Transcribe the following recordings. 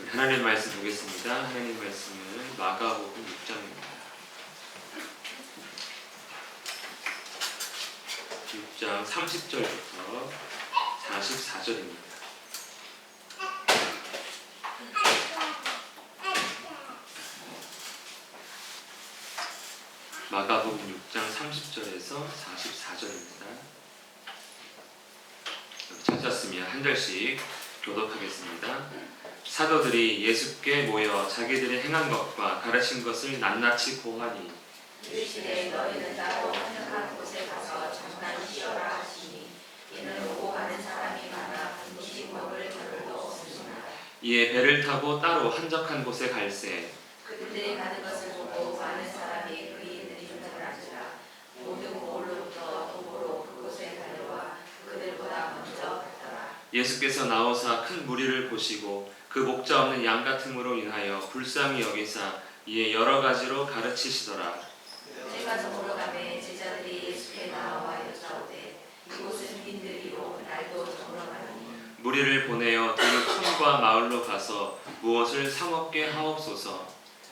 하나님 말씀 보겠습니다. 하나님 말씀은 마가복음 6장입니다. 6장 30절부터 44절입니다. 마가복음 6장 30절에서 44절입니다. 찾았으면 한 절씩 교독하겠습니다. 사도들이 예수께 모여 자기들이 행한 것과 가르친 것을 낱낱이 고하니 이르시되 너희는 따로 한적한 곳에 가서 잠깐 쉬어라 하시니 이는 오고 가는 사람이 많아 음식 먹을 겨를도 없으시나 이에 배를 타고 따로 한적한 곳에 갈새 그들이 가는 것을 보고 많은 사람이 그에 있는 인을 앉으라 모든 고을로부터 도보로 그곳에 달려와 그들보다 먼저 갔더라. 예수께서 나오사 큰 무리를 보시고 그 목자 없는 양 같음으로 인하여 불쌍히 여기사 이에 여러 가지로 가르치시더라. 제가 저보러 가매 제자들이 예수께 나와 여짜오되 이곳은 빈들이요 날도 저물어 가니 무리를 보내어 그 촌과 마을로 가서 무엇을 사 먹게 하옵소서.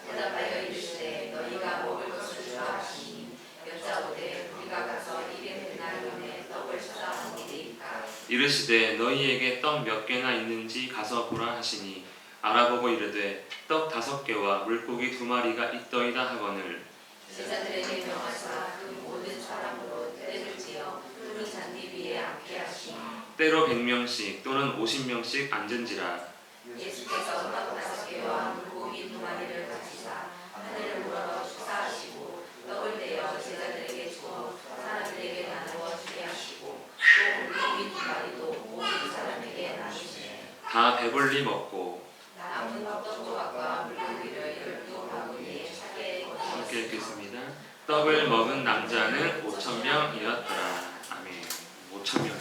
대답하여 이르시되 너희가 먹을 것을 주라 하시니 여짜오되 우리가 가서 이게 되나리온에 떡을 사다 먹이리이까. 이르시되 너희에게 떡 몇 개나 있는지 가서 보라 하시니 알아보고 이르되 떡 5개와 물고기 2마리가 있더이다 하거늘 제자들에게 명하사 그 모든 사람으로 때를 지어 푸른 잔디 위에 앉게 하시니 때로 100명씩 또는 50명씩 앉은지라. 예수께서 떡 5개와 물고기 2마리를 가지사 하늘을 우러러 축사하시고 떡을 떼어 제자들에게 주어 사람들에게 나누어 주게 하시고 또 물고기 2마리도 모든 사람에게 나누시니 다 배불리 먹고 남은 떡 조각과 물고기를 12바구니에 차게 함께 거두었으니 읽겠습니다. 떡을 먹은 남자는 5,000명이었더라. 아멘. 5,000명.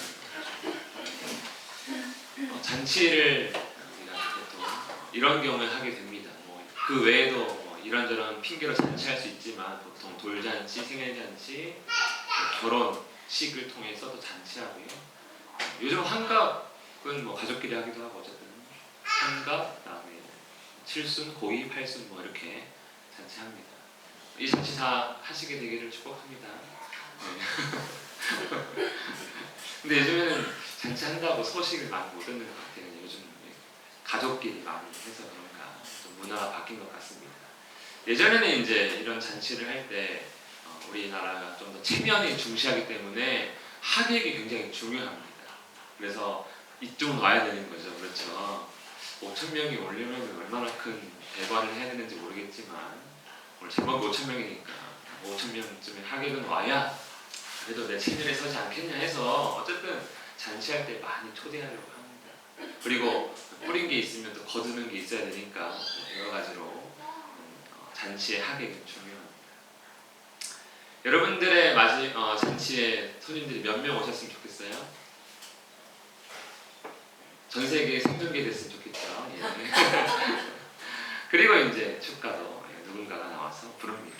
잔치를 우리가 보통 이런 경우를 하게 됩니다. 그 외에도 이런저런 핑계로 잔치할 수 있지만 보통 돌잔치, 생일잔치, 결혼식을 통해서도 잔치하고요. 요즘 환갑은 가족끼리 하기도 하고 어쨌든 환갑, 그다음에 칠순, 고이, 팔순 이렇게 잔치합니다. 이 잔치 다 하시게 되기를 축복합니다. 네. 근데 요즘에는 잔치한다고 소식을 많이 못 듣는 것 같아요. 요즘 가족끼리 많이 해서 그런가 좀 문화가 바뀐 것 같습니다. 예전에는 이제 이런 잔치를 할 때 우리나라가 좀 더 체면이 중시하기 때문에 하객이 굉장히 중요합니다. 그래서 이쪽은 와야 되는 거죠. 그렇죠. 5,000명이 오려면 얼마나 큰 대관을 해야 되는지 모르겠지만 오늘 제목이 5,000명이니까 5,000명쯤에 하객은 와야 그래도 내 체면에 서지 않겠냐 해서 어쨌든 잔치할 때 많이 초대하려고 합니다. 그리고 뿌린 게 있으면 또 거두는 게 있어야 되니까 여러 가지로 잔치의 하객은 중요합니다. 여러분들의 잔치에 손님들이 몇 명 오셨으면 좋겠어요? 전 세계에 생존게 됐으면 좋겠죠. 예. 그리고 이제 축가도 누군가가 나와서 부릅니다.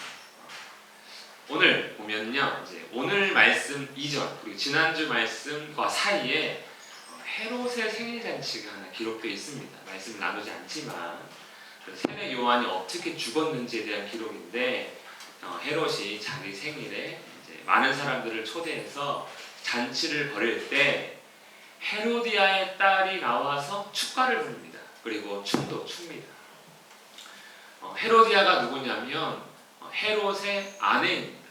오늘 보면요, 이제 오늘 말씀 이전 그리고 지난주 말씀과 사이에 헤롯의 생일 잔치가 하나 기록되어 있습니다. 말씀을 나누지 않지만 세례 요한이 어떻게 죽었는지에 대한 기록인데 헤롯이 자기 생일에 이제 많은 사람들을 초대해서 잔치를 벌일 때 헤로디아의 딸이 나와서 축가를 부릅니다. 그리고 춤도 춥니다. 헤로디아가 누구냐면 헤롯의 아내입니다.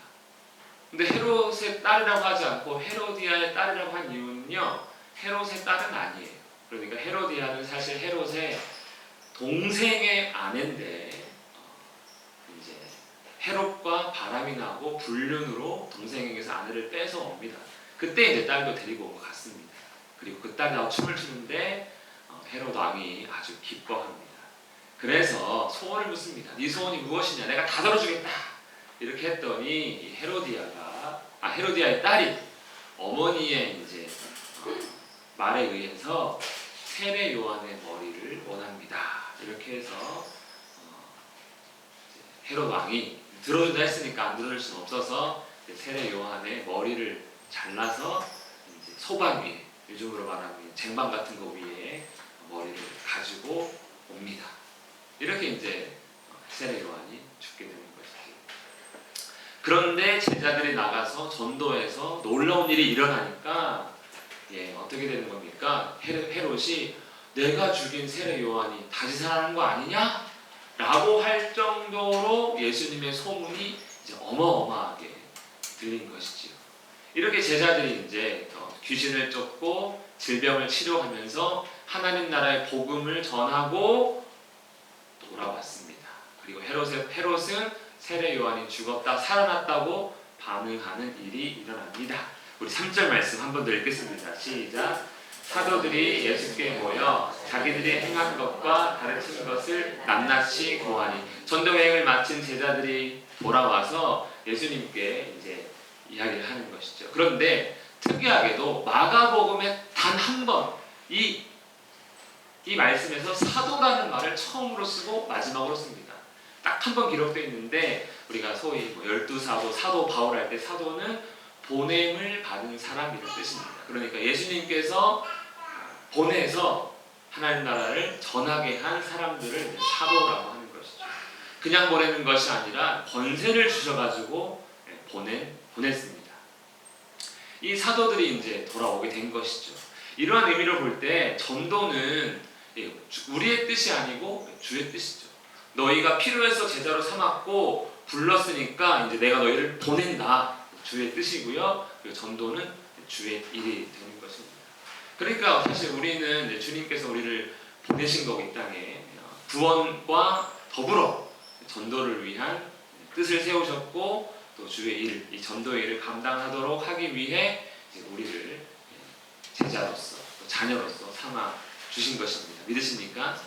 근데 헤롯의 딸이라고 하지 않고 헤로디아의 딸이라고 한 이유는요, 헤롯의 딸은 아니에요. 그러니까 헤로디아는 사실 헤롯의 동생의 아내인데 이제 헤롯과 바람이 나고 불륜으로 동생에게서 아내를 뺏어 옵니다. 그때 이제 딸도 데리고 온 것 같습니다. 그리고 그 딸이 나와 춤을 추는데 헤롯 왕이 아주 기뻐합니다. 그래서 소원을 묻습니다. 네 소원이 무엇이냐? 내가 다 들어주겠다. 이렇게 했더니 이 헤로디아의 딸이 어머니의 이제 말에 의해서 세례 요한의 머리를 원합니다. 이렇게 해서 헤롯 왕이 들어준다 했으니까 안 들어줄 수는 없어서 세례 요한의 머리를 잘라서 이제 소반 위에, 요즘으로 말하면 쟁반 같은 거 위에 머리를 가지고 옵니다. 겁니다. 이렇게 이제 세례 요한이 죽게 되는 것이죠. 그런데 제자들이 나가서 전도해서 놀라운 일이 일어나니까 어떻게 되는 겁니까? 헤롯이 내가 죽인 세례 요한이 다시 살아난 거 아니냐? 라고 할 정도로 예수님의 소문이 이제 어마어마하게 들린 것이지요. 이렇게 제자들이 이제 귀신을 쫓고 질병을 치료하면서 하나님 나라의 복음을 전하고 돌아왔습니다. 그리고 헤롯은 세례 요한이 죽었다 살아났다고 반응하는 일이 일어납니다. 우리 3절 말씀 한 번 더 읽겠습니다. 시작. 사도들이 예수께 모여 자기들이 행한 것과 가르친 것을 낱낱이 고하니, 전도 여행을 마친 제자들이 돌아와서 예수님께 이제 이야기를 하는 것이죠. 그런데 특이하게도 마가복음에 단 한 번 이 말씀에서 사도라는 말을 처음으로 쓰고 마지막으로 씁니다. 딱 한 번 기록되어 있는데, 우리가 소위 12사도, 사도 바울 할 때 사도는 보냄을 받은 사람이라는 뜻입니다. 그러니까 예수님께서 보내서 하나님 나라를 전하게 한 사람들을 사도라고 하는 것이죠. 그냥 보내는 것이 아니라 권세를 주셔가지고 보냈습니다. 이 사도들이 이제 돌아오게 된 것이죠. 이러한 의미로 볼 때 전도는 우리의 뜻이 아니고 주의 뜻이죠. 너희가 필요해서 제자로 삼았고 불렀으니까 이제 내가 너희를 보낸다. 주의 뜻이고요. 그리고 전도는 주의 일이 되는 것입니다. 그러니까 사실 우리는 이제 주님께서 우리를 보내신 거고 이 땅에 구원과 더불어 전도를 위한 뜻을 세우셨고, 또 주의 일, 이 전도의 일을 감당하도록 하기 위해 이제 우리를 제자로서, 또 자녀로서 삼아 주신 것입니다. 믿으십니까?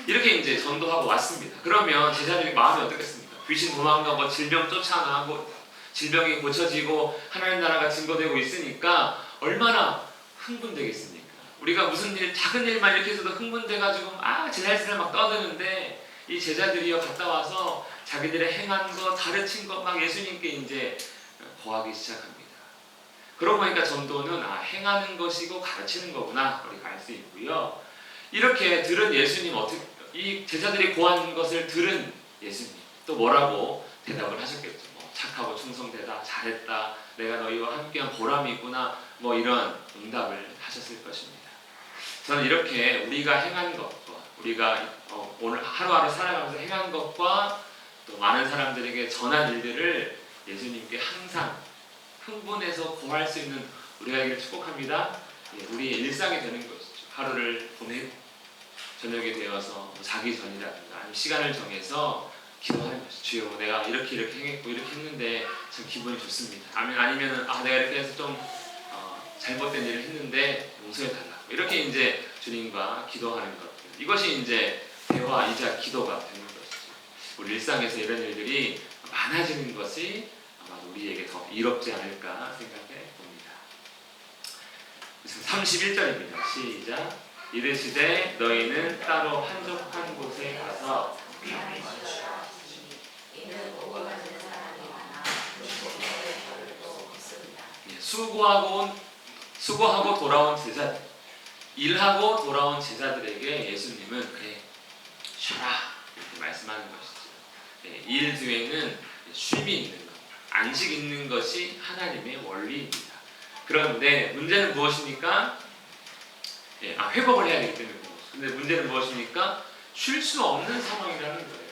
이렇게 이제 전도하고 왔습니다. 그러면 제자들의 마음이 어떻겠습니까? 귀신 도망가고 질병 쫓아나고 질병이 고쳐지고 하나님 나라가 증거되고 있으니까 얼마나 흥분되겠습니까? 우리가 무슨 일, 작은 일만 이렇게 해서도 흥분돼가지고 제잘제잘 막 떠드는데, 이 제자들이요 갔다 와서 자기들의 행한 것, 가르친 것 막 예수님께 이제 고하기 시작합니다. 그러고 보니까 전도는 행하는 것이고 가르치는 거구나 우리가 알 수 있고요. 이렇게 들은 예수님, 이 제자들이 고한 것을 들은 예수님 또 뭐라고 대답을 하셨겠죠. 착하고 충성되다, 잘했다, 내가 너희와 함께한 보람이 있구나, 이런 응답을 하셨을 것입니다. 저는 이렇게 우리가 행한 것과 우리가 오늘 하루하루 살아가면서 행한 것과 또 많은 사람들에게 전한 일들을 예수님께 항상 흥분해서 고할 수 있는 우리가 되기를 축복합니다. 우리의 일상이 되는 것이죠. 하루를 보내고 저녁이 되어서 자기 전이라든가 아니면 시간을 정해서 기도하는 것이죠. 주여, 내가 이렇게 행했고 이렇게 했는데 참 기분이 좋습니다. 아니면은 내가 이렇게 해서 좀 잘못된 일을 했는데 용서해달라고, 이렇게 이제 주님과 기도하는 것들, 이것이 이제 대화이자 기도가 되는 것이죠. 우리 일상에서 이런 일들이 많아지는 것이 아마 우리에게 더 이롭지 않을까 생각해 봅니다. 31절입니다. 시작. 이르시되 너희는 따로 한적한 곳에 가서 수고하고 돌아온 제자들, 일하고 돌아온 제자들에게 예수님은 그래 쉬어라 이렇게 말씀하는 것이죠. 일 뒤에는 쉼이 있는 것, 안식 있는 것이 하나님의 원리입니다. 그런데 문제는 무엇입니까? 회복을 해야 되기 때문에. 근데 문제는 무엇입니까? 쉴 수 없는 상황이라는 거예요.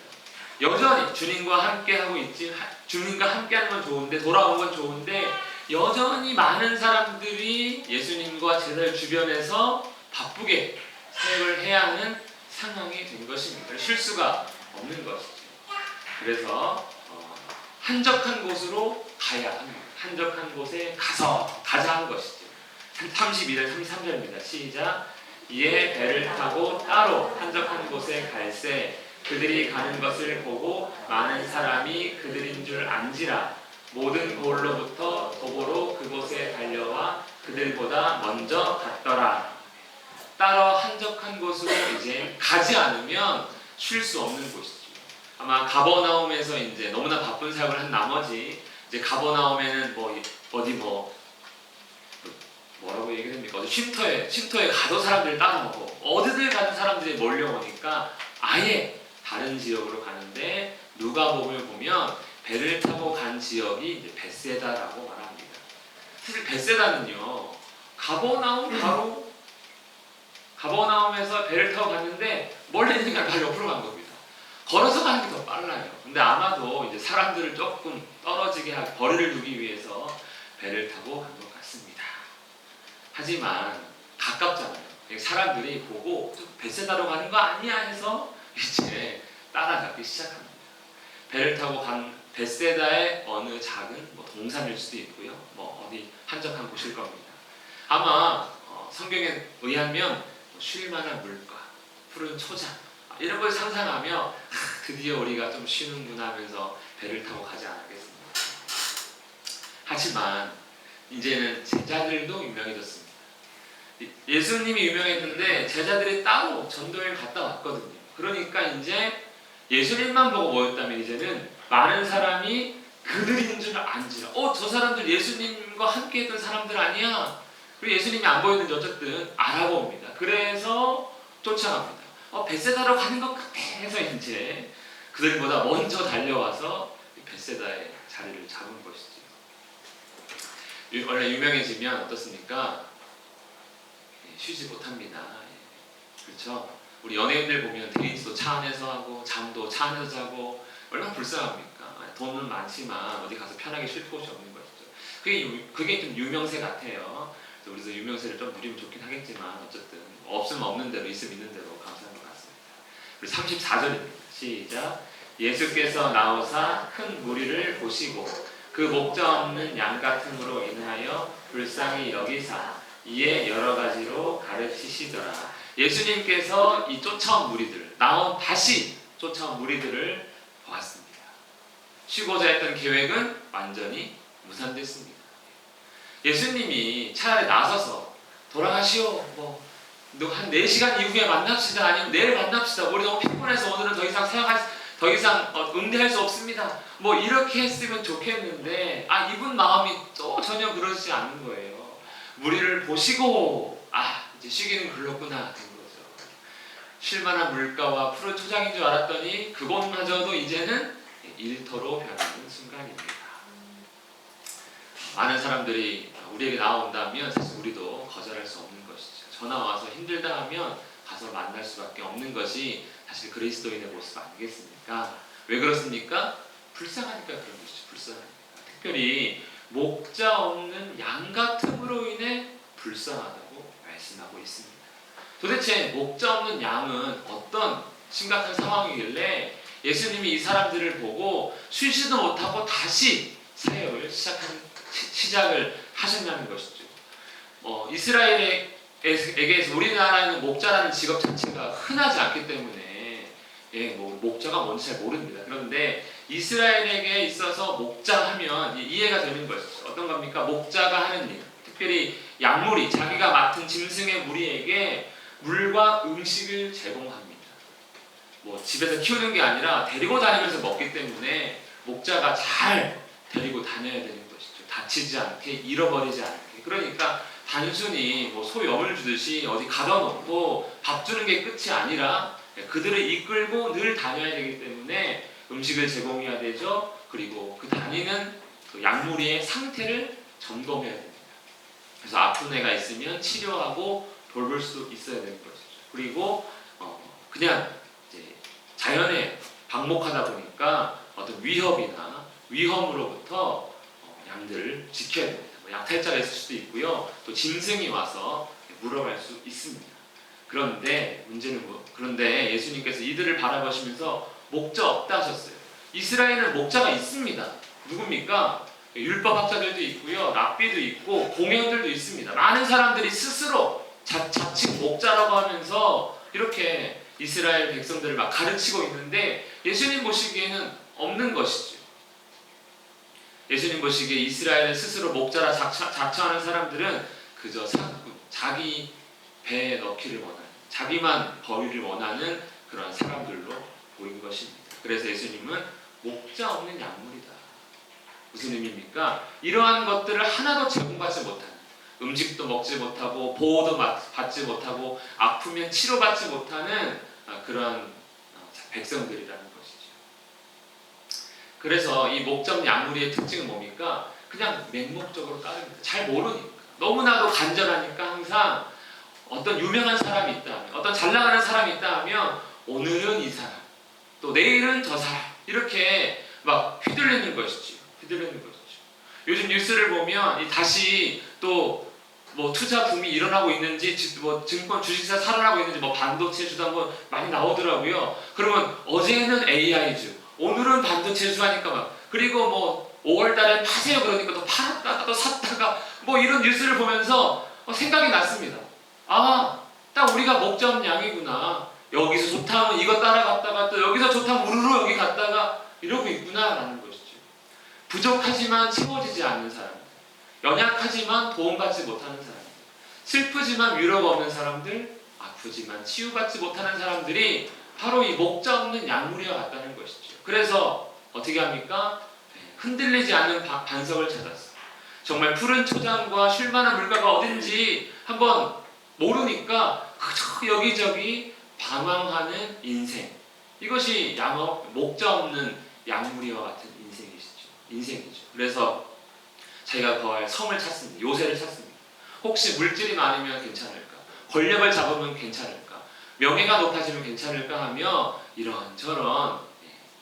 여전히 주님과 함께하고 있지, 주님과 함께하는 건 좋은데, 돌아온 건 좋은데, 여전히 많은 사람들이 예수님과 제자들 주변에서 바쁘게 사역을 해야 하는 상황이 된 것입니다. 쉴 수가 없는 것이죠. 그래서 한적한 곳으로 가야 합니다. 한적한 곳에 가자 한 것이죠. 32절 33절입니다. 시작. 이에 배를 타고 따로 한적한 곳에 갈새 그들이 가는 것을 보고 많은 사람이 그들인 줄 안지라. 모든 고을로부터 도보로 그곳에 달려와 그들보다 먼저 갔더라. 따로 한적한 곳으로 이제 가지 않으면 쉴 수 없는 곳이죠. 아마 가버나움에서 이제 너무나 바쁜 사역을 한 나머지 이제 가버나움에는 뭐라고 얘기합니까? 어디 쉼터에 가도 사람들이 따라오고 어디들 가도 사람들이 몰려오니까 아예 다른 지역으로 가는데 누가복음을 보면 배를 타고 간 지역이 이제 벳세다라고 말합니다. 사실 벳세다는요 가버나움에서 배를 타고 갔는데 멀리 있으니까 바로 옆으로 간 겁니다. 걸어서 가는 게 더 빨라요. 근데 아마도 이제 사람들을 조금 떨어지게 하고 거리를 두기 위해서 배를 타고 간 것 같습니다. 하지만 가깝잖아요. 사람들이 보고 벳세다로 가는 거 아니야 해서 이제 따라가기 시작합니다. 배를 타고 간 벳세다의 어느 작은 동산일 수도 있고요. 어디 한적한 곳일 겁니다. 아마 성경에 의하면 쉴만한 물가, 푸른 초장 이런 걸 상상하며 드디어 우리가 좀 쉬는구나 하면서 배를 타고 가지 않았겠습니까? 하지만 이제는 제자들도 유명해졌습니다. 예수님이 유명했는데 제자들이 따로 전도여행 갔다 왔거든요. 그러니까 이제 예수님만 보고 모였다면 이제는 많은 사람이 그들인 줄 안지라. 저 사람들 예수님과 함께 했던 사람들 아니야? 그리고 예수님이 안 보였는지 어쨌든 알아봅니다. 그래서 쫓아갑니다. 벳세다로 가는 것 같아 해서 이제 그들보다 먼저 달려와서 벳세다의 자리를 잡은 것이죠. 원래 유명해지면 어떻습니까? 쉬지 못합니다. 그렇죠? 우리 연예인들 보면 데이트도 차 안에서 하고 잠도 차 안에서 자고 얼마나 불쌍합니까? 돈은 많지만 어디 가서 편하게 쉴 곳이 없는 것이죠. 그게 좀 유명세 같아요. 우리도 유명세를 좀 누리면 좋긴 하겠지만 어쨌든 없으면 없는 대로 있으면 있는 대로 감사한 것 같습니다. 우리 34절입니다. 시작. 예수께서 나오사 큰 무리를 보시고 그 목자 없는 양 같음으로 인하여 불쌍히 여기사 이에 여러 가지로 가르치시더라. 예수님께서 이 쫓아온 무리들, 다시 쫓아온 무리들을 보았습니다. 쉬고자 했던 계획은 완전히 무산됐습니다. 예수님이 차라리 나서서 돌아가시오, 한 4시간 이후에 만납시다, 아니면 내일 만납시다, 우리 너무 피곤해서 오늘은 더 이상 응대할 수 없습니다, 이렇게 했으면 좋겠는데 이분 마음이 또 전혀 그러지 않는 거예요. 무리를 보시고 이제 쉬기는 글렀구나 된 거죠. 쉴만한 물가와 푸른 초장인 줄 알았더니 그곳마저도 이제는 일터로 변하는 순간입니다. 많은 사람들이 우리에게 나온다면 사실 우리도 거절할 수 없는 것이죠. 전화 와서 힘들다 하면 가서 만날 수밖에 없는 것이 사실 그리스도인의 모습 아니겠습니까? 왜 그렇습니까? 불쌍하니까 그런 것이죠. 불쌍하니까. 특별히 목자 없는 양 같음으로 인해 불쌍하다고 말씀하고 있습니다. 도대체 목자 없는 양은 어떤 심각한 상황이길래 예수님이 이 사람들을 보고 쉬지도 못하고 다시 사역을 시작을 하셨냐는 것이죠. 이스라엘에게서 우리나라에는 목자라는 직업 자체가 흔하지 않기 때문에 목자가 뭔지 잘 모릅니다. 그런데 이스라엘에게 있어서 목자하면 이해가 되는 것이죠. 어떤 겁니까? 목자가 하는 일, 특별히 양무리, 자기가 맡은 짐승의 무리에게 물과 음식을 제공합니다. 집에서 키우는 게 아니라 데리고 다니면서 먹기 때문에 목자가 잘 데리고 다녀야 되는 것이죠. 다치지 않게, 잃어버리지 않게. 그러니까 단순히 소 염을 주듯이 어디 가둬놓고 밥 주는 게 끝이 아니라 그들을 이끌고 늘 다녀야 되기 때문에 음식을 제공해야 되죠. 그리고 그 다니는 그 양무리의 상태를 점검해야 됩니다. 그래서 아픈 애가 있으면 치료하고 돌볼 수 있어야 되는 것이죠. 그리고 그냥 이제 자연에 방목하다 보니까 어떤 위험으로부터 양들을 지켜야 됩니다. 약탈자가 있을 수도 있고요. 또 짐승이 와서 물어갈 수 있습니다. 그런데 그런데 예수님께서 이들을 바라보시면서 목자 없다 하셨어요. 이스라엘은 목자가 있습니다. 누굽니까? 율법학자들도 있고요. 랍비도 있고 공회원들도 있습니다. 많은 사람들이 스스로 자칭 목자라고 하면서 이렇게 이스라엘 백성들을 막 가르치고 있는데 예수님 보시기에는 없는 것이죠. 예수님 보시기에 이스라엘을 스스로 목자라 자처하는 사람들은 그저 자기 배에 넣기를 원하는, 자기만 벌이를 원하는 그런 사람들로 보인 것입니다. 그래서 예수님은 목자 없는 양물이다. 무슨 의미입니까? 이러한 것들을 하나도 제공받지 못하는, 음식도 먹지 못하고 보호도 받지 못하고 아프면 치료받지 못하는 그런 백성들이라는 것이죠. 그래서 이 목적 약물이의 특징은 뭡니까? 그냥 맹목적으로 따릅니다. 잘 모르니까. 너무나도 간절하니까 항상 어떤 유명한 사람이 있다 하면, 어떤 잘 나가는 사람이 있다 하면 오늘은 이 사람, 또 내일은 저 사람, 이렇게 막 휘둘리는 것이죠. 휘둘리는 것이죠. 요즘 뉴스를 보면 다시 또 뭐 투자 붐이 일어나고 있는지, 뭐 증권 주식사 살아나고 있는지, 뭐 반도체주도 한번 많이 나오더라고요. 그러면 어제는 AI주, 오늘은 반도체주 하니까 막, 그리고 뭐 5월달에 파세요 그러니까 또 팔았다가 또 샀다가 뭐 이런 뉴스를 보면서 생각이 났습니다. 아, 딱 우리가 목적 양이구나. 여기서 좋다 하면 이거 따라갔다가 또 여기서 좋다 하면 우르르 여기 갔다가 이러고 있구나라는 것이죠. 부족하지만 채워지지 않는 사람들, 연약하지만 도움받지 못하는 사람들, 슬프지만 위로가 없는 사람들, 아프지만 치유받지 못하는 사람들이 바로 이 목자 없는 약물이와 같다는 것이죠. 그래서 어떻게 합니까? 흔들리지 않는 반석을 찾았어. 정말 푸른 초장과 쉴만한 물가가 어딘지 한번 모르니까 그저 여기저기 방황하는 인생. 이것이 목자 없는 약물이와 같은 인생이죠. 그래서 자기가 거할 성을 찾습니다. 요새를 찾습니다. 혹시 물질이 많으면 괜찮을까? 권력을 잡으면 괜찮을까? 명예가 높아지면 괜찮을까 하며 이런저런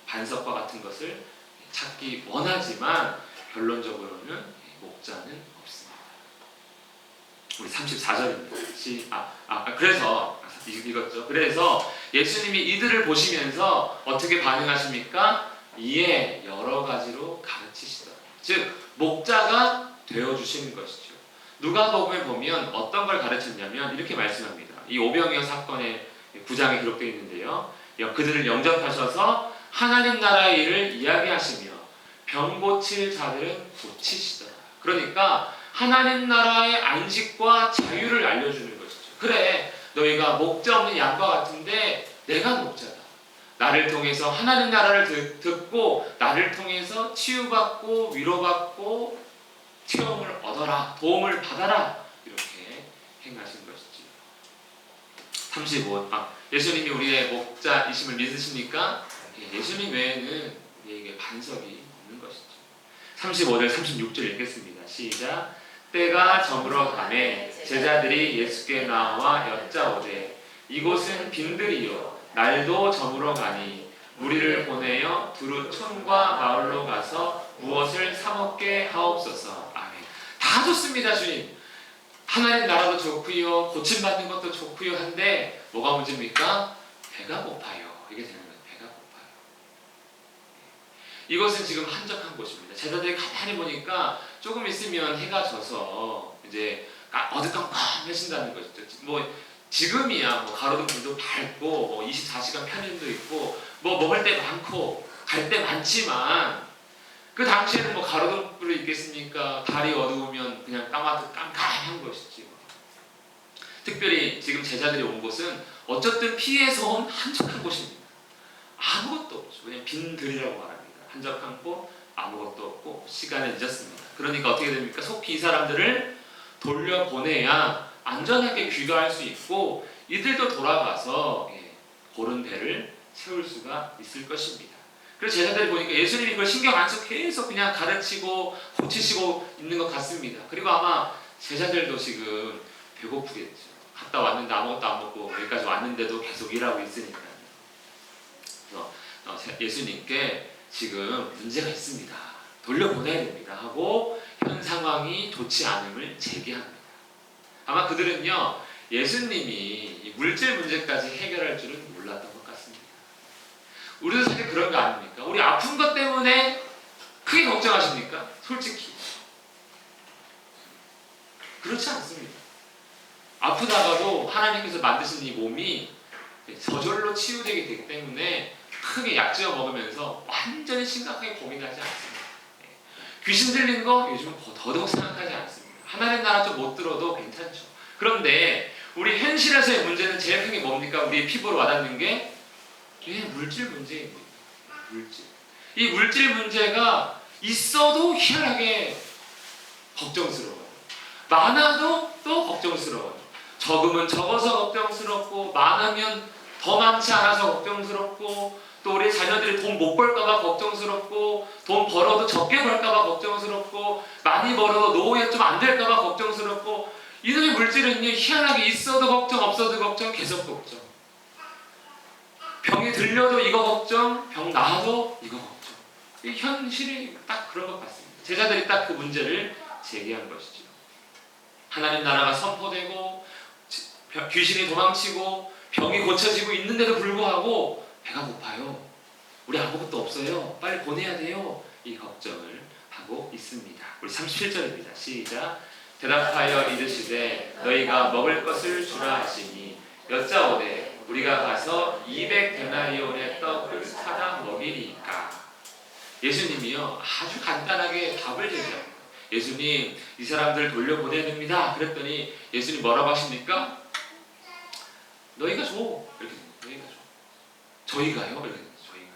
반석과 같은 것을 찾기 원하지만 결론적으로는 목자는 없습니다. 우리 34절입니다. 그래서 읽었죠. 그래서 예수님이 이들을 보시면서 어떻게 반응하십니까? 이에 여러 가지로 가르치시더라. 즉 목자가 되어주시는 것이죠. 누가복음에 보면 어떤 걸 가르쳤냐면 이렇게 말씀합니다. 이 오병이어 사건의 9장에 기록되어 있는데요. 그들을 영접하셔서 하나님 나라의 일을 이야기하시며 병 고칠 자들은 고치시더라. 그러니까 하나님 나라의 안식과 자유를 알려주는 것이죠. 그래, 너희가 목자 없는 양과 같은데 내가 목자다. 나를 통해서 하나님 나라를 듣고 나를 통해서 치유받고 위로받고 체험을 얻어라, 도움을 받아라, 이렇게 행하신 것이지. 35. 예수님이 우리의 목자이심을 믿으십니까? 예수님 외에는 우리에게 반석이 없는 것이죠. 35절 36절 읽겠습니다. 시작. 때가 저물어 가매 제자들이 예수께 나와 여짜오되 이곳은 빈들이요 날도 저물어 가니 우리를 보내어 두루 촌과 마을로 가서 무엇을 사 먹게 하옵소서. 아멘. 다 좋습니다, 주님. 하나님 나라도 좋고요, 고침받는 것도 좋고요 한데 뭐가 문제입니까? 배가 고파요. 이게 되는 거예요. 배가 고파요. 이것은 지금 한적한 곳입니다. 제자들이 가만히 보니까 조금 있으면 해가 져서 이제 어두컴컴해진다는 것이죠. 뭐 지금이야 뭐 가로등 불도 밝고 뭐 24시간 편의점도 있고 뭐 먹을 때 많고 갈 때 많지만 그 당시에는 뭐 가로등 불이 있겠습니까? 달이 어두우면 그냥 깜깜한 것이지. 특별히 지금 제자들이 온 곳은 어쨌든 피해서 온 한적한 곳입니다. 아무것도 없죠. 그냥 빈들이라고 말합니다. 한적한 곳, 아무것도 없고 시간을 잊었습니다. 그러니까 어떻게 됩니까? 속히 이 사람들을 돌려보내야 안전하게 귀가할 수 있고 이들도 돌아가서 고른 배를 세울 수가 있을 것입니다. 그래서 제자들이 보니까 예수님이 그걸 신경 안 써서 계속 그냥 가르치고 고치시고 있는 것 같습니다. 그리고 아마 제자들도 지금 배고프겠죠. 갔다 왔는데 아무것도 안 먹고 여기까지 왔는데도 계속 일하고 있으니까요. 그래서 예수님께 지금 문제가 있습니다. 돌려보내야 됩니다. 하고 현 상황이 좋지 않음을 제기합니다. 아마 그들은요 예수님이 이 물질 문제까지 해결할 줄은 몰랐던 것 같습니다. 우리도 사실 그런 거 아닙니까? 우리 아픈 것 때문에 크게 걱정하십니까? 솔직히 그렇지 않습니다. 아프다가도 하나님께서 만드신 이 몸이 저절로 치유되게 되기 때문에 크게 약지어 먹으면서 완전히 심각하게 고민하지 않습니다. 귀신 들린 거 요즘은 더더욱 생각하지 않습니다. 하나님 나라 좀 못 들어도 괜찮죠. 그런데 우리 현실에서의 문제는 제일 큰 게 뭡니까? 우리 피부로 와닿는 게 물질 문제입니다. 물질. 이 물질 문제가 있어도 희한하게 걱정스러워요. 많아도 또 걱정스러워요. 적으면 적어서 걱정스럽고 많으면 더 많지 않아서 걱정스럽고 또 우리 자녀들이 돈 못 벌까봐 걱정스럽고 돈 벌어도 적게 벌까봐 걱정스럽고 많이 벌어도 노후에 좀 안 될까봐 걱정스럽고 이놈의 물질은요 희한하게 있어도 걱정 없어도 걱정 계속 걱정. 병이 들려도 이거 걱정, 병 나아도 이거 걱정. 이 현실이 딱 그런 것 같습니다. 제자들이 딱 그 문제를 제기한 것이죠. 하나님 나라가 선포되고 귀신이 도망치고 병이 고쳐지고 있는데도 불구하고 배가 고파요. 우리 아무것도 없어요. 빨리 보내야 돼요. 이 걱정을 하고 있습니다. 우리 37절입니다. 시작. 대답하여 이르시되 너희가 먹을 것을 주라 하시니 여짜오되 우리가 가서 200데나리온의 떡을 사다 먹이리이까. 예수님이요 아주 간단하게 답을 제시합니다. 예수님 이 사람들 돌려보내야 됩니다. 그랬더니 예수님 뭐라고 하십니까? 너희가 줘. 이렇게 너희가 줘. 저희가요? 이렇게 저희가요.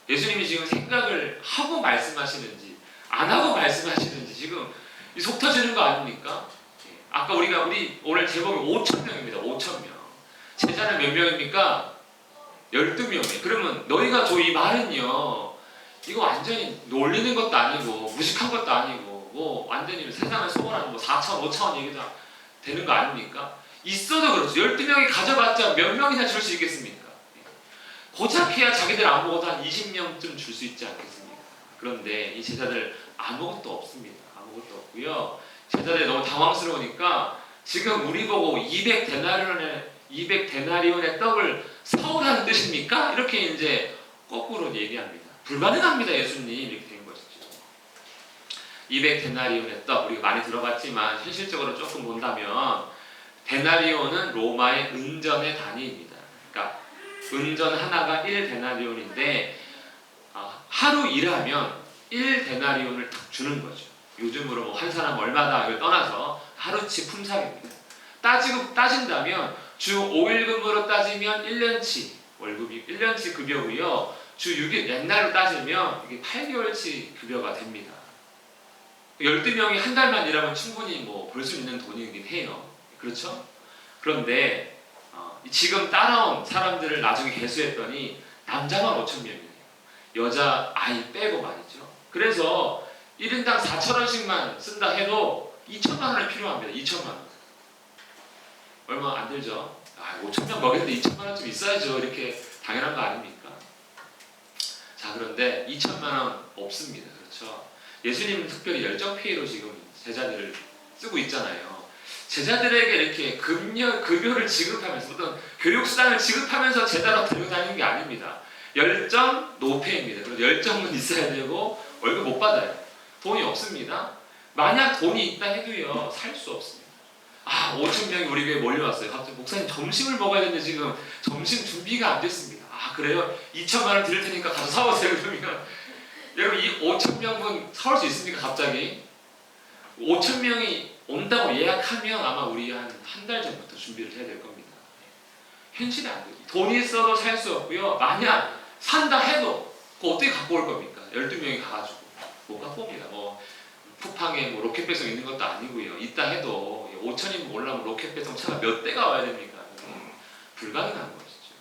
예수님이 지금 생각을 하고 말씀하시는지 안 하고 말씀하시는지 지금 속 터지는 거 아닙니까? 아까 우리 오늘 제목이 5,000명입니다. 5,000명. 제자는 몇 명입니까? 12명이에요. 그러면 너희가 줘 이 말은요 이거 완전히 놀리는 것도 아니고 무식한 것도 아니고 뭐 완전히 세상을 소원하는 뭐 4천 5천 얘기도 되는 거 아닙니까? 있어도 그렇죠. 12명이 가져봤자 몇 명이나 줄 수 있겠습니까? 고작 해야 자기들 아무것도 한 20명쯤 줄 수 있지 않겠습니까? 그런데 이 제자들 아무것도 없습니다. 아무것도 없고요. 제자들이 너무 당황스러우니까 지금 우리 보고 200데나리온의 떡을 사오라는 뜻입니까? 이렇게 이제 거꾸로 얘기합니다. 불가능합니다. 예수님 이렇게 된 것이죠. 200데나리온의 떡 우리가 많이 들어봤지만 현실적으로 조금 본다면 데나리온은 로마의 은전의 단위입니다. 그러니까 은전 하나가 1데나리온인데 하루 일하면 1데나리온을 딱 주는 거죠. 요즘으로 뭐 한 사람 얼마다 이걸 떠나서 하루치 품삯입니다. 따진다면 주 5일금으로 따지면 1년치 월급이 1년치 급여고요. 주 6일 옛날로 따지면 이게 8개월치 급여가 됩니다. 12명이 한 달만 일하면 충분히 뭐 벌 수 있는 돈이긴 해요. 그렇죠? 그런데 지금 따라온 사람들을 나중에 계수했더니 남자만 5,000명이에요. 여자 아이 빼고 말이죠. 그래서 1인당 4,000원씩만 쓴다 해도 2천만 원이 필요합니다. 2천만 원. 얼마 안 들죠? 5,000명 먹였는데 2천만 원쯤 있어야죠. 이렇게 당연한 거 아닙니까? 자, 그런데 2천만 원 없습니다. 그렇죠? 예수님은 특별히 열정페이로 지금 제자들을 쓰고 있잖아요. 제자들에게 이렇게 급여를 지급하면서 어떤 교육수당을 지급하면서 제자로 데리고 다니는 게 아닙니다. 열정 노페입니다. 그래서 열정은 있어야 되고 월급 못 받아요. 돈이 없습니다. 만약 돈이 있다 해도요 살 수 없습니다. 5,000명이 우리 교회에 몰려왔어요. 갑자기 목사님 점심을 먹어야 되는데 지금 점심 준비가 안 됐습니다. 그래요? 2천만 원 드릴 테니까 가서 사오세요. 그러면 여러분 이 5,000명분 사올 수 있습니까? 갑자기 5,000명이 온다고 예약하면 아마 우리 한 달 전부터 준비를 해야 될 겁니다. 현실이 안 돼요. 돈이 있어도 살 수 없고요. 만약 산다 해도 그거 어떻게 갖고 올 겁니까? 12명이 가가지고 못 갖고 옵니다. 뭐 쿠팡에 뭐 로켓 배송 있는 것도 아니고요. 있다 해도 5,000인분 올라면 로켓 배송 차가 몇 대가 와야 됩니까? 불가능한 것이죠.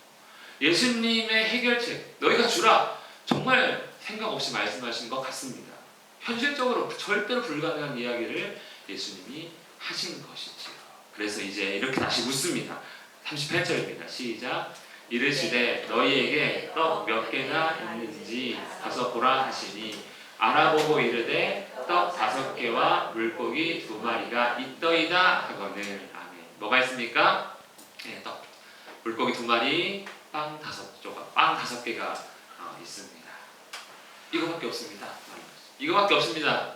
예수님의 해결책 너희가 주라 정말 생각 없이 말씀하신 것 같습니다. 현실적으로 절대로 불가능한 이야기를 예수님이 하신 것이지요. 그래서 이제 이렇게 다시 묻습니다. 38절입니다. 시작. 이르시되 너희에게 떡 몇 개나 있는지 가서 보라 하시니 알아보고 이르되 떡 5개와 물고기 2마리가 있더이다 하거늘. 아멘. 뭐가 있습니까? 네, 떡, 물고기 2마리, 빵 5개가 있습니다. 이거밖에 없습니다. 이거밖에 없습니다.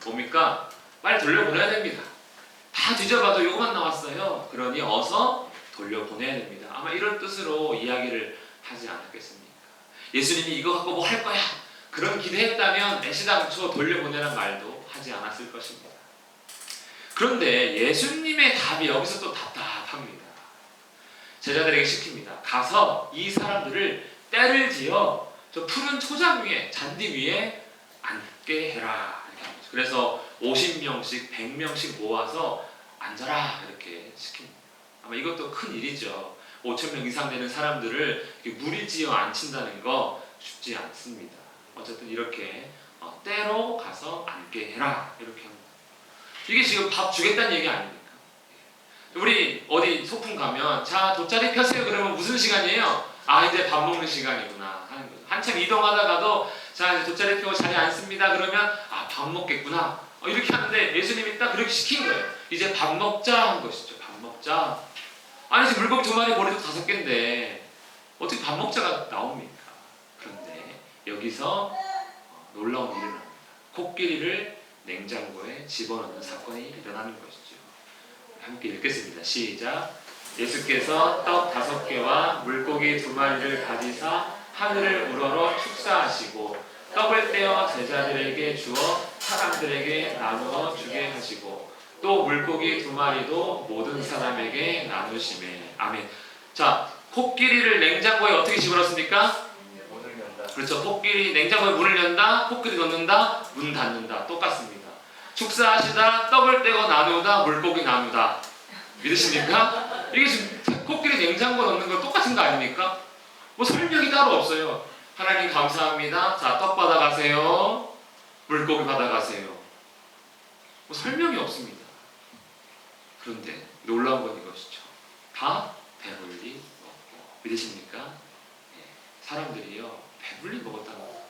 뭡니까? 빨리 돌려보내야 됩니다. 다 뒤져봐도 이거만 나왔어요. 그러니 어서 돌려보내야 됩니다. 아마 이런 뜻으로 이야기를 하지 않았겠습니까? 예수님이 이거 갖고 뭐 할 거야? 그런 기대했다면 애시당초 돌려보내라는 말도 하지 않았을 것입니다. 그런데 예수님의 답이 여기서 또 답답합니다. 제자들에게 시킵니다. 가서 이 사람들을 때를 지어 저 푸른 초장 위에 잔디 위에 앉게 해라. 이렇게 합니다. 그래서 50명씩 100명씩 모아서 앉아라 이렇게 시킵니다. 아마 이것도 큰 일이죠. 5,000명 이상 되는 사람들을 이렇게 무리지어 앉힌다는 거 쉽지 않습니다. 어쨌든 이렇게 때로 가서 앉게 해라 이렇게 합니다. 이게 지금 밥 주겠다는 얘기 아닙니까? 우리 어디 소풍 가면 자 돗자리 펴세요 그러면 무슨 시간이에요? 아 이제 밥 먹는 시간이구나 하는 거죠. 한참 이동하다가도 자 이제 돗자리 펴고 자리에 앉습니다 그러면 아 밥 먹겠구나 이렇게 하는데 예수님이 딱 그렇게 시킨 거예요. 이제 밥 먹자 한 것이죠. 밥 먹자. 아니 지금 물고기 2마리 보리도 5개인데 어떻게 밥 먹자가 나옵니까? 그런데 여기서 놀라운 일이 납니다. 코끼리를 냉장고에 집어넣는 사건이 일어나는 것이죠. 함께 읽겠습니다. 시작. 예수께서 떡 5개와 물고기 2마리를 가지사 하늘을 우러러 축사하시고 떡을 떼어 제자들에게 주어 사람들에게 나누어 주게 하시고 또 물고기 2마리도 모든 사람에게 나누시매. 아멘. 자, 코끼리를 냉장고에 어떻게 집어넣습니까? 문을 연다. 그렇죠. 코끼리 냉장고에 문을 연다, 코끼리 넣는다, 문 닫는다. 똑같습니다. 축사하시다, 떡을 떼고 나누다, 물고기 나누다. 믿으십니까? 이게 지금 코끼리 냉장고 넣는 거 똑같은 거 아닙니까? 뭐 설명이 따로 없어요. 하나님 감사합니다. 자, 떡 받아가세요. 물고기 받아가세요. 뭐 설명이 없습니다. 그런데 놀라운 건 이것이죠. 다 배불리 먹고. 믿으십니까? 네. 사람들이요 배불리 먹었다는 겁니다.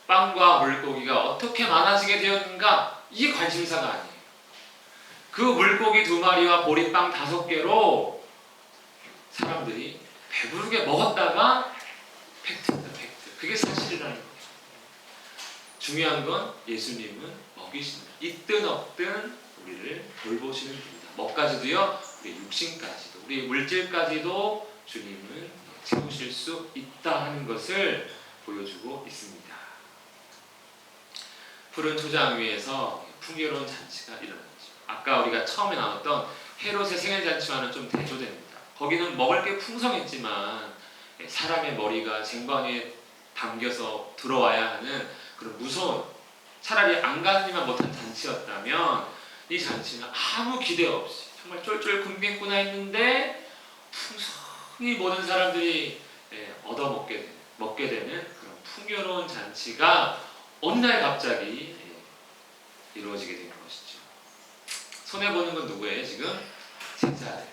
빵과 물고기가 어떻게 많아지게 되었는가? 이게 관심사가 아니에요. 그 물고기 2마리와 보리빵 5개로 사람들이 배부르게 먹었다가 팩트입니다. 팩트. 그게 사실이라는 거예요. 중요한 건 예수님은 먹이십니다. 있든 없든 우리를 돌보시는 분이다. 뭐까지도요? 우리 육신까지도, 우리 물질까지도 주님은 채우실 수 있다 하는 것을 보여주고 있습니다. 푸른 초장 위에서 풍요로운 잔치가 일어났죠. 아까 우리가 처음에 나눴던 헤롯의 생일잔치와는 좀 대조됩니다. 거기는 먹을 게 풍성했지만 사람의 머리가 쟁반위에 담겨서 들어와야 하는 그런 무서운, 차라리 안 가느니만 못한 잔치였다면 이 잔치는 아무 기대 없이 정말 쫄쫄 굶겠구나 했는데 풍성히 모든 사람들이 먹게 되는 그런 풍요로운 잔치가 어느 날 갑자기 이루어지게 된 것이죠. 손해보는 건 누구예요 지금? 제자들.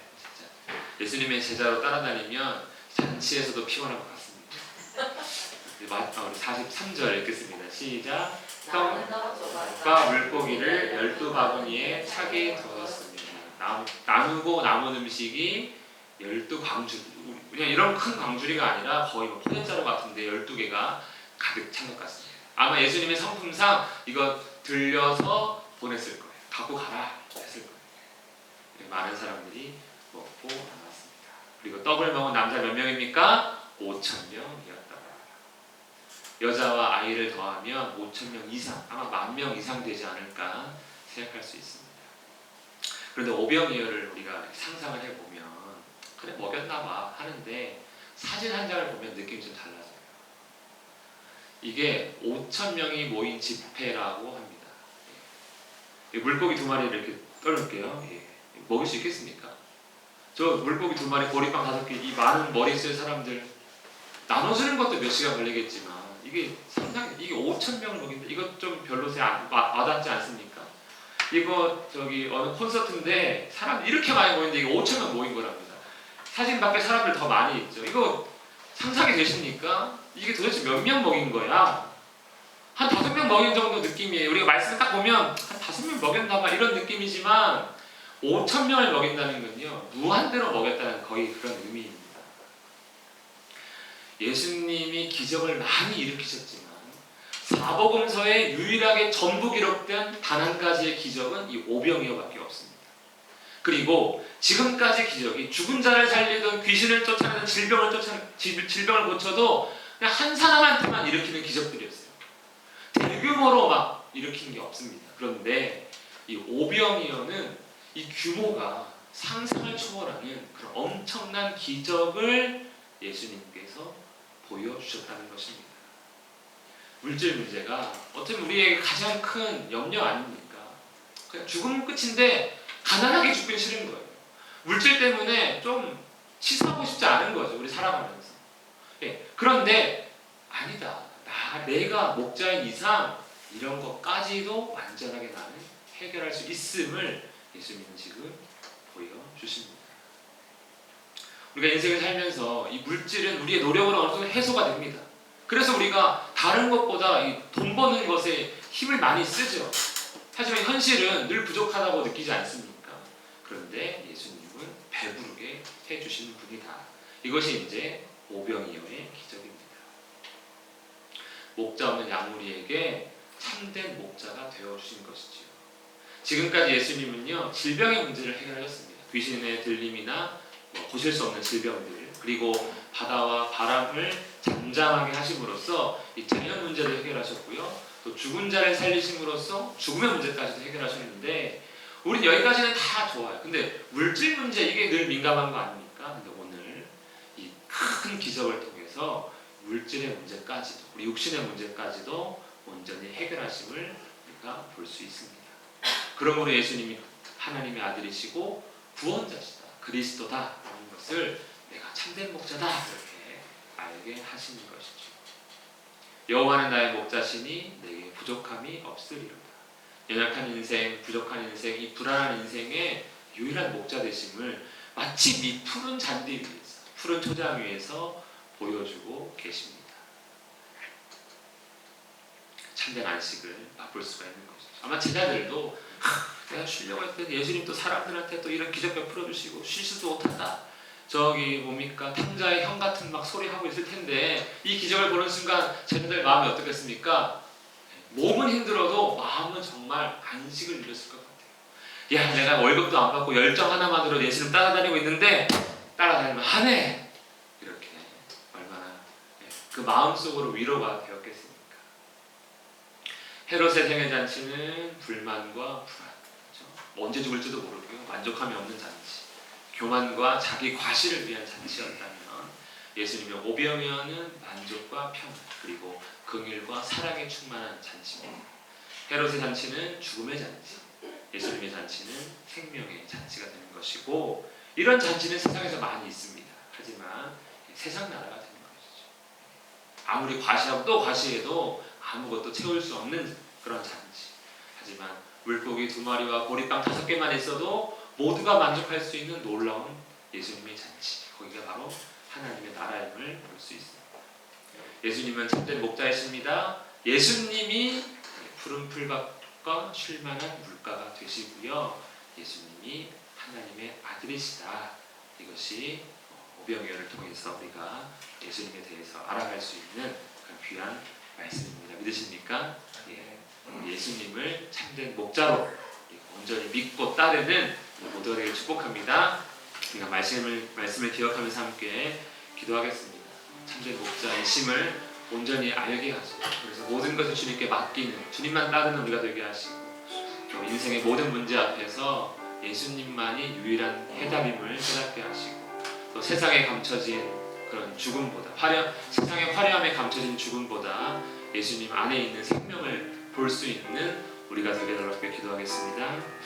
예수님의 제자로 따라다니면 잔치에서도 피곤한 것 같습니다. 우리 43절 읽겠습니다. 시작. 떡과 물고기를 12바구니에 차게 두었습니다. 나누고 남은 음식이 12광주, 그냥 이런 큰 광주리가 아니라 거의 뭐 포대자루 같은데 12개가 가득 찬 것 같습니다. 아마 예수님의 성품상 이거 들려서 보냈을 거예요. 갖고 가라 했을 거예요. 많은 사람들이 먹고 나왔습니다. 그리고 떡을 먹은 남자 몇 명입니까? 5,000명이었다. 여자와 아이를 더하면 5,000명 이상, 아마 10,000명 이상 되지 않을까 생각할 수 있습니다. 그런데 오병이어를 우리가 상상을 해보면 그래 먹였나봐 하는데 사진 한 장을 보면 느낌이 좀 달라져요. 이게 5,000명이 모인 집회라고 합니다. 물고기 2마리를 이렇게 떨어볼게요. 먹을 수 있겠습니까? 저 물고기 2마리, 보리빵 5개, 이 많은 머리 쓸 사람들 나눠주는 것도 몇 시간 걸리겠지만 이게 상당히, 이게 5,000명을 먹인다. 이거 좀 별로 와닿지 않습니까? 이거 저기 어느 콘서트인데 사람 이렇게 많이 모이는데 이게 5,000명 모인 거랍니다. 사진 밖에 사람들 더 많이 있죠. 이거 상상이 되십니까? 이게 도대체 몇 명 먹인 거야? 한 5명 먹인 정도 느낌이에요. 우리가 말씀을 딱 보면 한 5명 먹였나봐 이런 느낌이지만 5,000명을 먹인다는 건요 무한대로 먹였다는 거의 그런 의미입니다. 예수님이 기적을 많이 일으키셨지만 사복음서에 유일하게 전부 기록된 단 한 가지의 기적은 이 오병이어밖에 없습니다. 그리고 지금까지 기적이 죽은 자를 살리던, 귀신을 쫓아내는, 질병을 고쳐도 그냥 한 사람한테만 일으키는 기적들이었어요. 대규모로 막 일으키는 게 없습니다. 그런데 이 오병이어는 이 규모가 상상을 초월하는 그런 엄청난 기적을 예수님께서 보여주셨다는 것입니다. 물질 문제가 어쩌면 우리에게 가장 큰 염려 아닙니까? 그냥 죽으면 끝인데 가난하게 죽긴 싫은 거예요. 물질 때문에 좀 치사하고 싶지 않은 거죠. 우리 살아가면서. 예, 그런데 아니다. 내가 목자인 이상 이런 것까지도 완전하게 나는 해결할 수 있음을 예수님은 지금 보여주십니다. 우리가 인생을 살면서 이 물질은 우리의 노력으로 어느 정도 해소가 됩니다. 그래서 우리가 다른 것보다 이 돈 버는 것에 힘을 많이 쓰죠. 하지만 현실은 늘 부족하다고 느끼지 않습니까? 그런데 예수님은 배부르게 해주시는 분이다. 이것이 이제 오병이어의 기적입니다. 목자 없는 양무리에게 참된 목자가 되어주신 것이지요. 지금까지 예수님은요, 질병의 문제를 해결하셨습니다. 귀신의 들림이나 고칠 수 없는 질병들, 그리고 바다와 바람을 잠잠하게 하심으로써 이 자연 문제를 해결하셨고요. 또 죽은 자를 살리심으로써 죽음의 문제까지도 해결하셨는데, 우린 여기까지는 다 좋아요. 근데 물질 문제, 이게 늘 민감한 거 아닙니까? 근데 오늘 이 큰 기적을 통해서 물질의 문제까지도, 우리 육신의 문제까지도 온전히 해결하심을 우리가 볼 수 있습니다. 그러므로 예수님이 하나님의 아들이시고 구원자시다, 그리스도다라는 것을 내가 참된 목자다 이렇게 알게 하시는 것이죠. 여호와는 나의 목자시니 내게 부족함이 없으리로다. 연약한 인생, 부족한 인생, 이 불안한 인생의 유일한 목자 되심을 마치 이 푸른 잔디 위에서, 푸른 초장 위에서 보여주고 계십니다. 참된 안식을 맛볼 수가 있는 것이죠. 아마 제자들도 내가 쉬려고 할 때 예수님 또 사람들한테 또 이런 기적 베풀어 주시고 쉬지도 못한다. 저기 뭡니까 탕자의 형 같은 막 소리하고 있을 텐데 이 기적을 보는 순간 제자들 마음이 어떻겠습니까? 몸은 힘들어도 마음은 정말 안식을 잃었을 것 같아요. 야, 내가 월급도 안 받고 열정 하나만으로 예수님 따라다니고 있는데 따라다니면 하네. 이렇게 얼마나 그 마음속으로 위로가 되었겠습니까? 헤롯의 생애잔치는 불만과 불안, 그렇죠? 언제 죽을지도 모르고요, 만족함이 없는 잔치, 교만과 자기 과시를 위한 잔치였다면 예수님의 오병이어는 만족과 평안, 그리고 긍휼과 사랑에 충만한 잔치입니다. 헤롯의 잔치는 죽음의 잔치, 예수님의 잔치는 생명의 잔치가 되는 것이고, 이런 잔치는 세상에서 많이 있습니다. 하지만 세상 나라가 되는 것이죠. 아무리 과시하고 또 과시해도 아무것도 채울 수 없는 그런 잔치. 하지만 물고기 2마리와 보리빵 5개만 있어도 모두가 만족할 수 있는 놀라운 예수님의 잔치, 거기가 바로 하나님의 나라임을 볼 수 있습니다. 예수님은 참된 목자이십니다. 예수님이 푸른 풀밭과 쉴만한 물가가 되시고요, 예수님이 하나님의 아들이시다. 이것이 오병이어를 통해서 우리가 예수님에 대해서 알아갈 수 있는 그런 귀한 말씀입니다. 믿으십니까? 예. 예수님을 참된 목자로 온전히 믿고 따르는 모두에게 축복합니다. 우리가 말씀을 기억하면서 함께 기도하겠습니다. 참된 목자이심을 온전히 알게 하시고, 그래서 모든 것을 주님께 맡기는, 주님만 따르는 우리가 되게 하시고, 또 인생의 모든 문제 앞에서 예수님만이 유일한 해답임을 깨닫게 하시고, 또 세상에 감춰진 그런 죽음보다, 세상의 화려함에 감춰진 죽음보다 예수님 안에 있는 생명을 볼 수 있는 우리가 되게 달랍게 기도하겠습니다.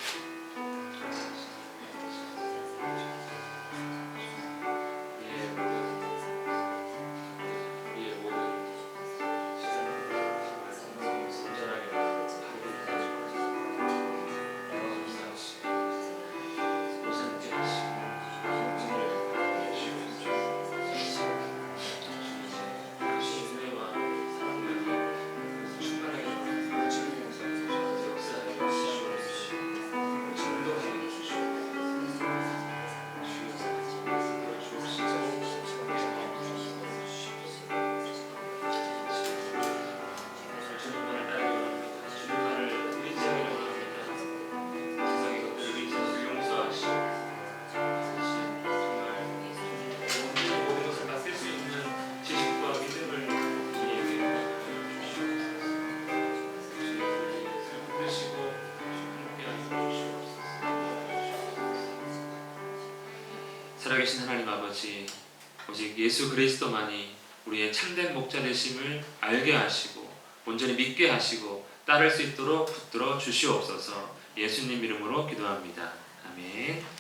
살아계신 하나님 아버지, 오직 예수 그리스도만이 우리의 참된 목자 되심을 알게 하시고 온전히 믿게 하시고 따를 수 있도록 붙들어 주시옵소서. 예수님 이름으로 기도합니다. 아멘.